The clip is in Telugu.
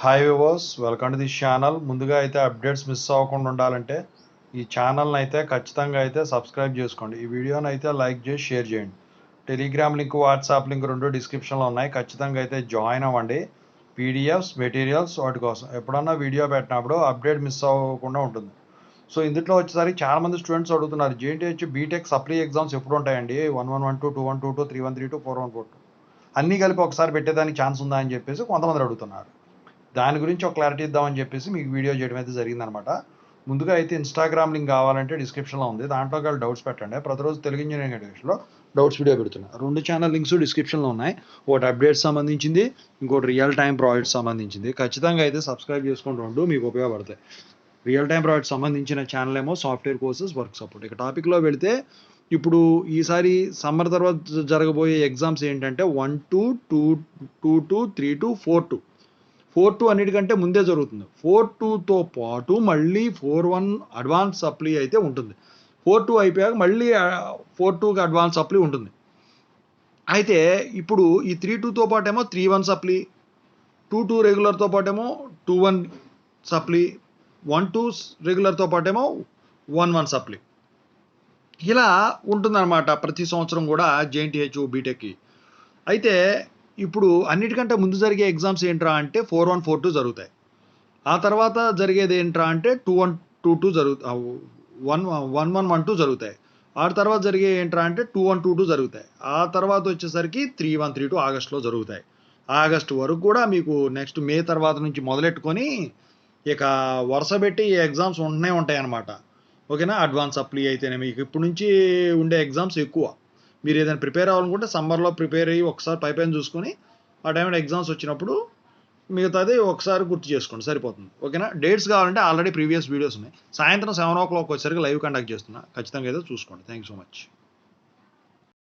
Hi viewers, welcome to this channel. ముందుగా అయితే అప్డేట్స్ మిస్ అవ్వకుండా ఉండాలంటే ఈ ఛానల్ని అయితే ఖచ్చితంగా అయితే సబ్స్క్రైబ్ చేసుకోండి. ఈ వీడియోని అయితే లైక్ చేసి షేర్ చేయండి. టెలిగ్రామ్ లింక్, వాట్సాప్ లింక్ రెండు డిస్క్రిప్షన్లో ఉన్నాయి. ఖచ్చితంగా అయితే జాయిన్ అవ్వండి. పీడిఎఫ్స్, మెటీరియల్స్ వాటి కోసం ఎప్పుడన్నా వీడియో పెట్టినప్పుడు అప్డేట్ మిస్ అవ్వకుండా ఉంటుంది. సో ఇందులో వచ్చేసరికి చాలామంది స్టూడెంట్స్ అడుగుతున్నారు, జేఎన్టీహెచ్ బీటెక్ సప్లీ ఎగ్జామ్స్ ఎప్పుడు ఉంటాయండి? 1112, 2122, 3132, 4142 అన్నీ కలిపి ఒకసారి పెట్టేదానికి ఛాన్స్ ఉందా అని చెప్పేసి కొంతమంది అడుగుతున్నారు. దాని గురించి ఒక క్లారిటీ ఇద్దామని చెప్పేసి మీకు వీడియో చేయడం అయితే జరిగిందనమాట. ముందుగా అయితే ఇన్స్టాగ్రామ్ లింక్ కావాలంటే డిస్క్రిప్షన్లో ఉంది. దాంట్లో వాళ్ళు డౌట్స్ పెట్టండి. ప్రతిరోజు తెలుగు ఇంజనీరింగ్ ఎడ్యుకేషన్లో డౌట్స్ వీడియో పెడుతున్నా. రెండు ఛానల్ లింక్స్ డిస్క్రిప్షన్లో ఉన్నాయి. ఒకటి అప్డేట్స్ సంబంధించింది, ఇంకోటి రియల్ టైం ప్రాజెక్ట్స్ సంబంధించింది. ఖచ్చితంగా అయితే సబ్స్క్రైబ్ చేసుకుంటూ ఉంటూ మీకు ఉపయోగపడతాయి. రియల్ టైం ప్రాజెక్ట్ సంబంధించిన ఛానల్ ఏమో సాఫ్ట్వేర్ కోర్సెస్, వర్క్ సపోర్ట్. ఇక టాపిక్లో వెళితే ఇప్పుడు ఈసారి సమ్మర్ తర్వాత జరగబోయే ఎగ్జామ్స్ ఏంటంటే 1-2, 2-2, 3-2, 4-2. 4-2 అన్నిటికంటే ముందే జరుగుతుంది. 4-2తో పాటు మళ్ళీ 4-1 అడ్వాన్స్ సప్లీ అయితే ఉంటుంది. 4-2 అయిపోయాక మళ్ళీ 4-2కి అడ్వాన్స్ సప్లీ ఉంటుంది. అయితే ఇప్పుడు ఈ 3-2తో పాటేమో 3-1 సప్లీ, 2-2 రెగ్యులర్తో పాటేమో 2-1 సప్లీ, 1-2 రెగ్యులర్తో పాటేమో 1-1 సప్లీ. ఇలా ఉంటుందన్నమాట ప్రతి సంవత్సరం కూడా జేఎన్టీహెచ్ బీటెక్కి. అయితే ఇప్పుడు అన్నిటికంటే ముందు జరిగే ఎగ్జామ్స్ ఏంట్రా అంటే 4-1, 4-2 జరుగుతాయి. ఆ తర్వాత జరిగేది ఏంట్రా అంటే 2-1, 2-2 1-1, 1-2 జరుగుతాయి. ఆ తర్వాత జరిగే ఏంట్రా అంటే 2-1, 2-2 జరుగుతాయి. ఆ తర్వాత వచ్చేసరికి 3-1, 3-2 ఆగస్టులో జరుగుతాయి. ఆగస్టు వరకు కూడా మీకు నెక్స్ట్ మే తర్వాత నుంచి మొదలెట్టుకొని ఇక వరుస పెట్టి ఈ ఎగ్జామ్స్ ఉంటూనే ఉంటాయి అన్నమాట. ఓకేనా? అడ్వాన్స్ సప్లీ అయితేనే మీకు ఇప్పటి నుంచి ఉండే ఎగ్జామ్స్ ఎక్కువ. మీరు ఏదైనా ప్రిపేర్ అవ్వాలనుకుంటే సమ్మర్లో ప్రిపేర్ అయ్యి ఒకసారి పైపైన చూసుకొని ఆ టైంలో ఎగ్జామ్స్ వచ్చినప్పుడు మిగతాది ఒకసారి గుర్తు చేసుకోండి, సరిపోతుంది. ఓకేనా? డేట్స్ కావాలంటే ఆల్రెడీ ప్రీవియస్ వీడియోస్ ఉన్నాయి. సాయంత్రం 7 o'clock వచ్చేసరికి లైవ్ కండక్ట్ చేస్తున్నా. ఖచ్చితంగా అయితే చూసుకోండి. Thank you so much.